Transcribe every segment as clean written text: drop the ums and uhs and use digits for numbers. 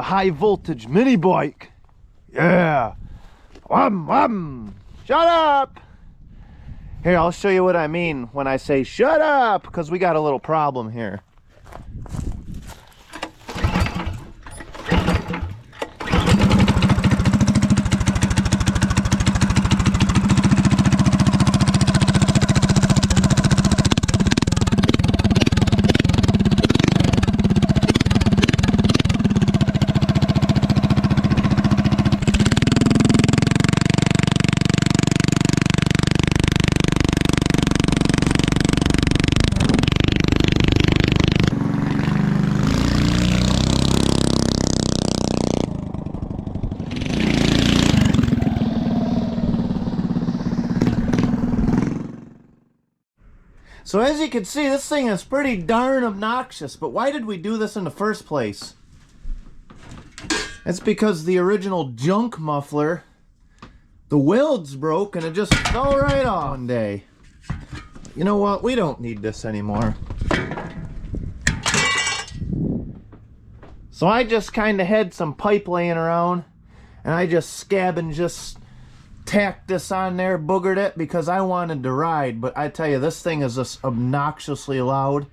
A high voltage mini bike. Yeah. Wham, wham. Shut up. Here, I'll show you what I mean when I say shut up, because we got a little problem here. So as you can see, this thing is pretty darn obnoxious, but why did we do this in the first place? It's because the original junk muffler, the welds broke and it just fell right off one day. You know what? We don't need this anymore. So I just kind of had some pipe laying around and I just scabbed and just tacked this on there, boogered it because I wanted to ride. But I tell you, this thing is just obnoxiously loud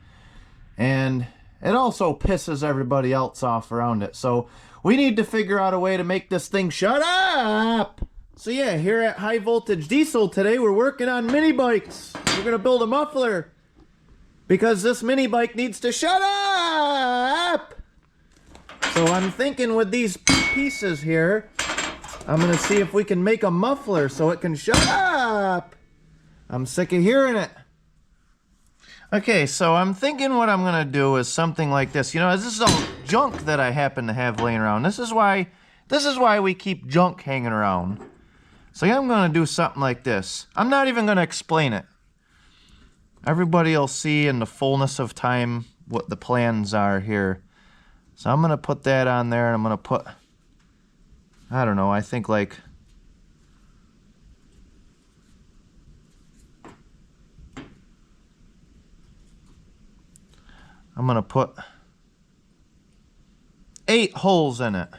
and it also pisses everybody else off around it. So we need to figure out a way to make this thing shut up. So yeah, here at High Voltage Diesel today, we're working on mini bikes. We're gonna build a muffler because this mini bike needs to shut up. So I'm thinking with these pieces here, I'm gonna see if we can make a muffler so it can shut up. I'm sick of hearing it. Okay, so I'm thinking what I'm gonna do is something like this. You know, this is all junk that I happen to have laying around. This is why we keep junk hanging around. So yeah, I'm gonna do something like this. I'm not even gonna explain it. Everybody will see in the fullness of time what the plans are here. So I'm gonna put that on there and I'm gonna put, I don't know, I think like I'm gonna put 8 holes in it.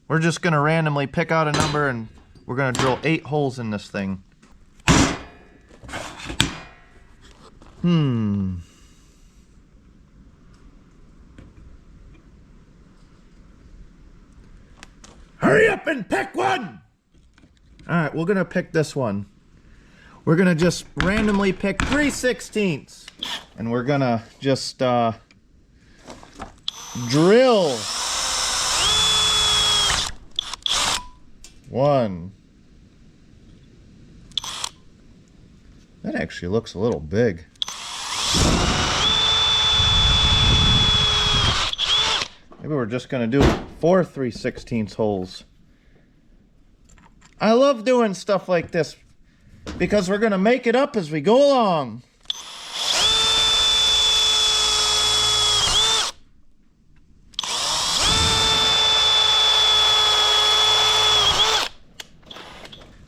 We're just gonna randomly pick out a number and we're gonna drill 8 holes in this thing. Hurry up and pick one! Alright, we're gonna pick this one. We're gonna just randomly pick 3/16. And we're gonna just drill 1. That actually looks a little big. Maybe we're just gonna do 4 3/16 holes. I love doing stuff like this because we're gonna make it up as we go along.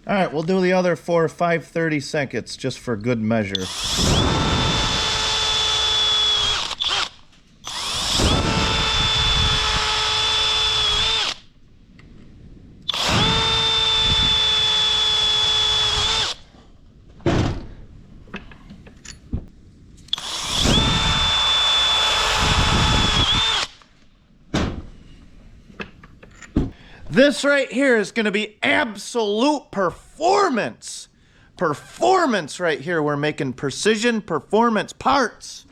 Alright, we'll do the other 4 5/32 just for good measure. This right here is going to be absolute performance. Performance right here. We're making precision performance parts.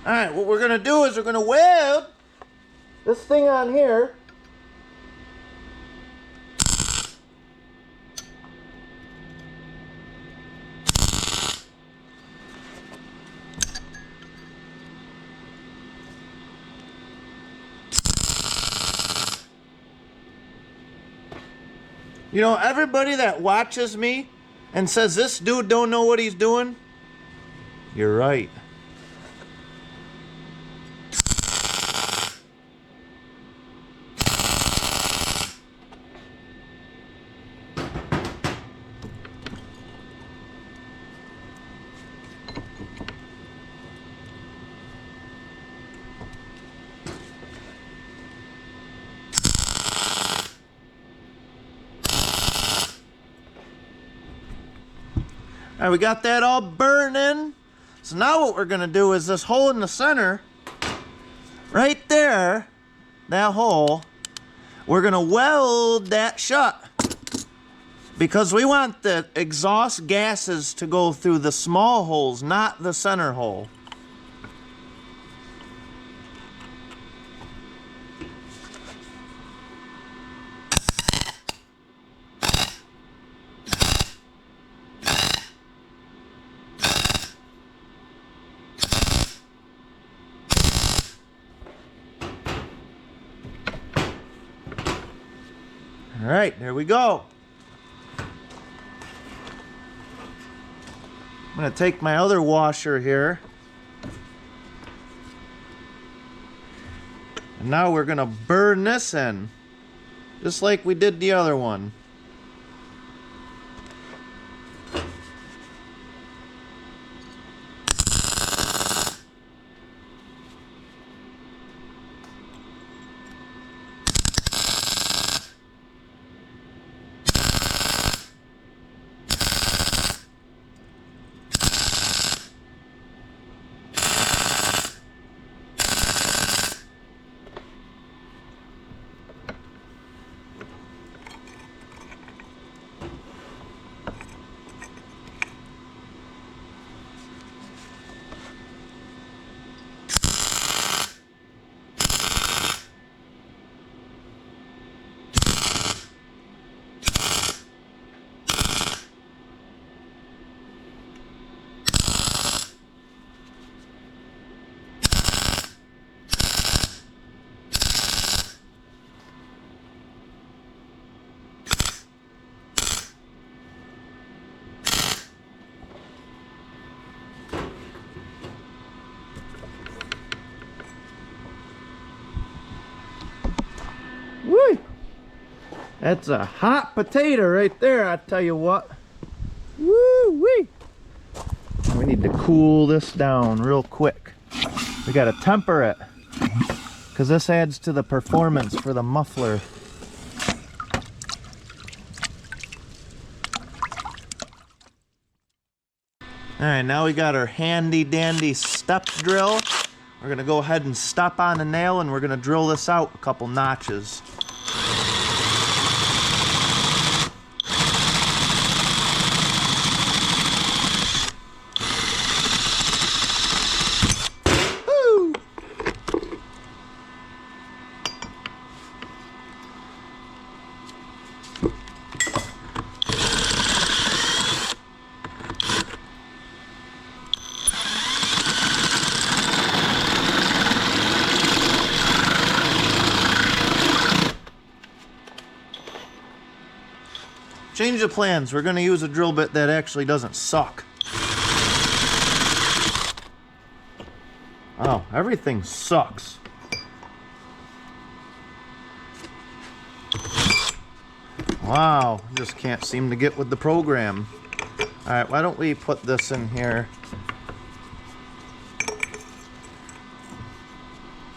Alright, what we're going to do is we're going to weld this thing on here. You know, everybody that watches me and says this dude don't know what he's doing, you're right. All right, we got that all burning. So now what we're gonna do is this hole in the center, right there, that hole, we're gonna weld that shut. Because we want the exhaust gases to go through the small holes, not the center hole. All right, there we go. I'm gonna take my other washer here. And now we're gonna burn this in, just like we did the other one. Woo! That's a hot potato right there, I tell you what. Woo-wee! We need to cool this down real quick. We gotta temper it, because this adds to the performance for the muffler. Alright, now we got our handy dandy step drill. We're gonna go ahead and step on the nail and we're gonna drill this out a couple notches. Change of plans. We're going to use a drill bit that actually doesn't suck. Oh, everything sucks. Wow, just can't seem to get with the program. Alright, why don't we put this in here?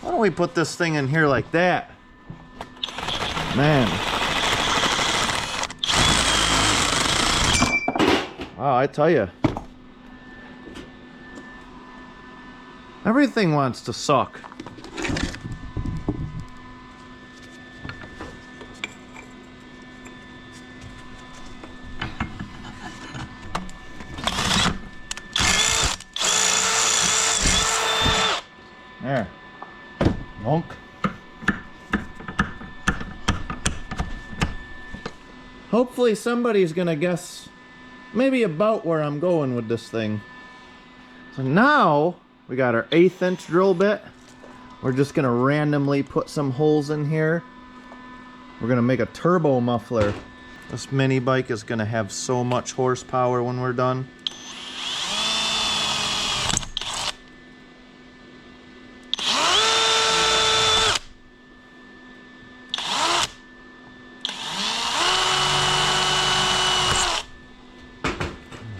Why don't we put this thing in here like that? Man. Wow, I tell you. Everything wants to suck. There. Bonk. Hopefully somebody's gonna guess maybe about where I'm going with this thing. So now we got our 1/8 inch drill bit. We're just gonna randomly put some holes in here. We're gonna make a turbo muffler. This mini bike is gonna have so much horsepower when we're done.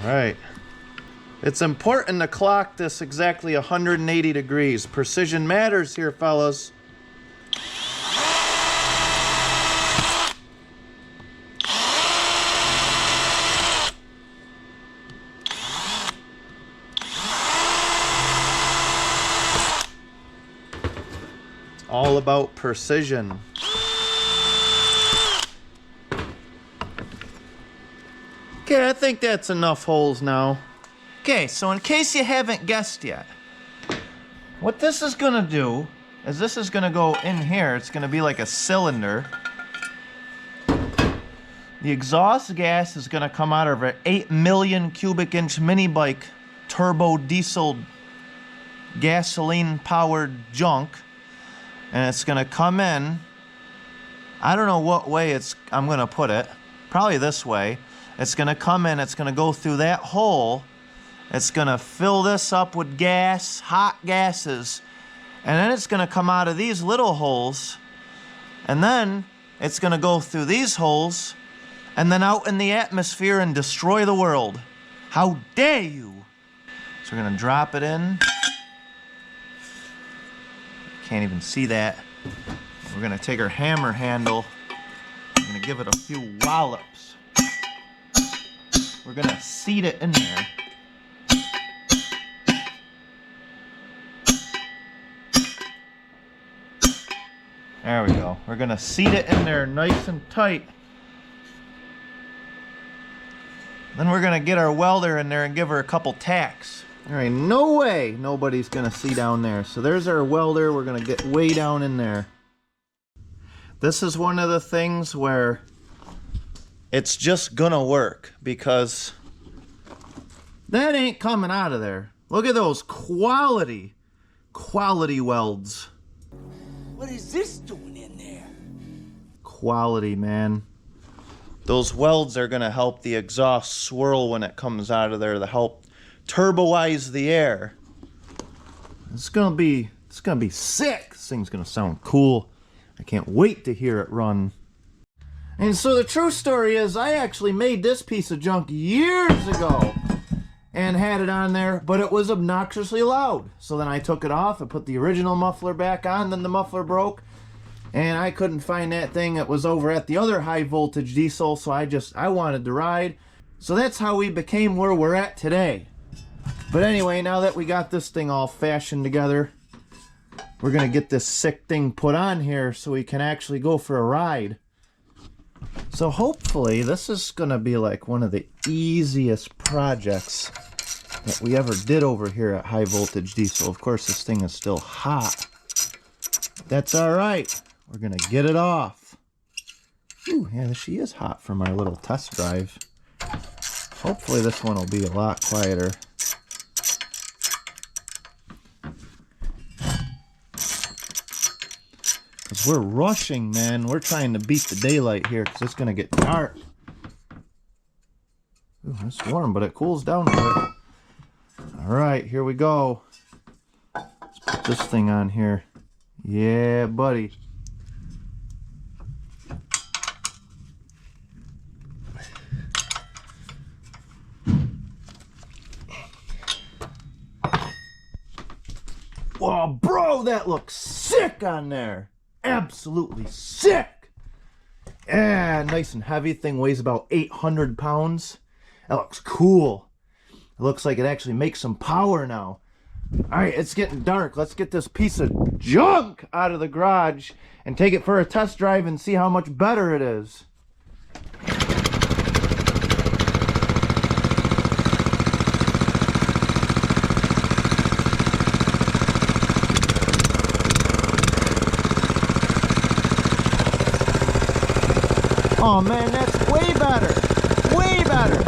Alright. It's important to clock this exactly 180 degrees. Precision matters here, fellas. All about precision. Okay, I think that's enough holes now. Okay, so in case you haven't guessed yet, what this is gonna do is this is gonna go in here. It's gonna be like a cylinder. The exhaust gas is gonna come out of an 8 million cubic inch mini bike turbo diesel gasoline powered junk. And it's gonna come in. I don't know what way I'm gonna put it. Probably this way. It's gonna come in, it's gonna go through that hole. It's gonna fill this up with gas, hot gases. And then it's gonna come out of these little holes. And then it's gonna go through these holes and then out in the atmosphere and destroy the world. How dare you? So we're gonna drop it in. Can't even see that. We're gonna take our hammer handle. We're gonna give it a few wallops. We're gonna seat it in there. There we go. We're gonna seat it in there nice and tight. Then we're gonna get our welder in there and give her a couple tacks. All right, no way nobody's gonna see down there. So there's our welder. We're gonna get way down in there. This is one of the things where it's just gonna work because that ain't coming out of there. Look at those quality welds. What is this doing in there? Quality, man. Those welds are gonna help the exhaust swirl when it comes out of there to help turboize the air. It's gonna be sick. This thing's gonna sound cool. I can't wait to hear it run. And so the true story is I actually made this piece of junk years ago and had it on there, but it was obnoxiously loud. So then I took it off and put the original muffler back on, then the muffler broke and I couldn't find that thing. It was over at the other high voltage diesel, so I wanted to ride. So that's how we became where we're at today. But anyway, now that we got this thing all fashioned together, we're gonna get this sick thing put on here so we can actually go for a ride. So hopefully this is gonna be like one of the easiest projects that we ever did over here at High Voltage Diesel. Of course, this thing is still hot. That's all right. We're gonna get it off. Ooh, yeah, she is hot from our little test drive. Hopefully this one will be a lot quieter. Because we're rushing, man. We're trying to beat the daylight here because it's going to get dark. Ooh, it's warm, but it cools down a bit. Alright, here we go. Let's put this thing on here. Yeah, buddy. Whoa, bro, that looks sick on there. Absolutely sick. Yeah, nice and heavy. Thing weighs about 800 pounds. That looks cool. It looks like it actually makes some power now. All right, it's getting dark. Let's get this piece of junk out of the garage and take it for a test drive and see how much better it is. Oh man, that's way better. Way better.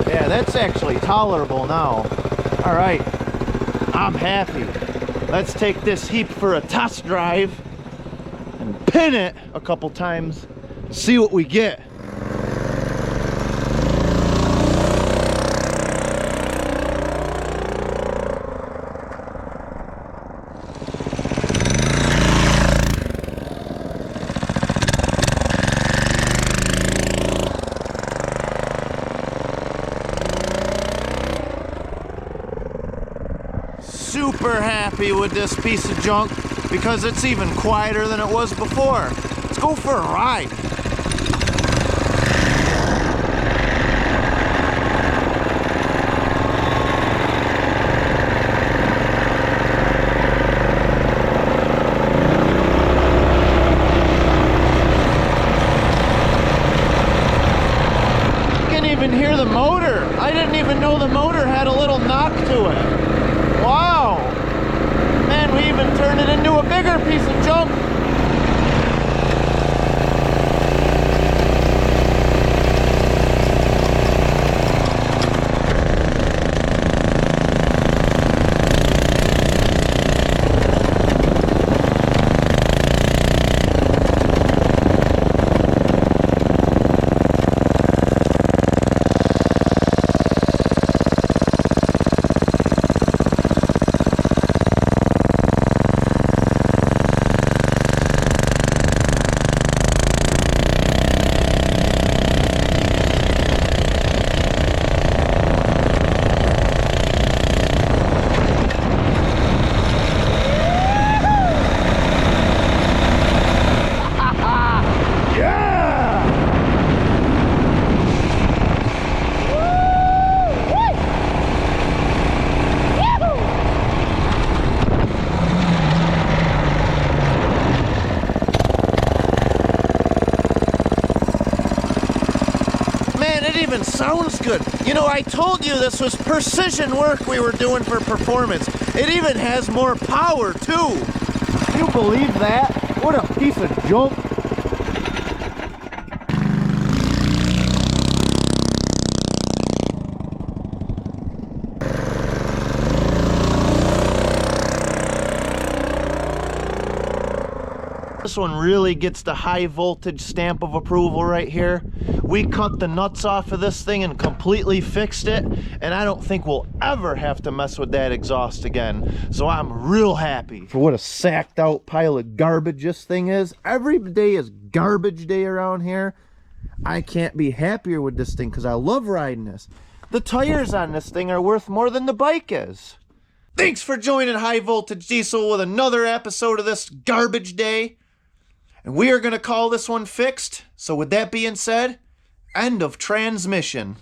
Yeah, that's actually tolerable now. All right, I'm happy. Let's take this heap for a test drive and pin it a couple times, see what we get. Super happy with this piece of junk because it's even quieter than it was before. Let's go for a ride. sounds good. You know, I told you this was precision work we were doing for performance. It even has more power, too. You believe that? What a piece of junk. This one really gets the high voltage stamp of approval right here. We cut the nuts off of this thing and completely fixed it, and I don't think we'll ever have to mess with that exhaust again. So I'm real happy. For what a sacked out pile of garbage this thing is. Every day is garbage day around here. I can't be happier with this thing because I love riding this. The tires on this thing are worth more than the bike is. Thanks for joining High Voltage Diesel with another episode of this garbage day. And we are going to call this one fixed. So with that being said, end of transmission.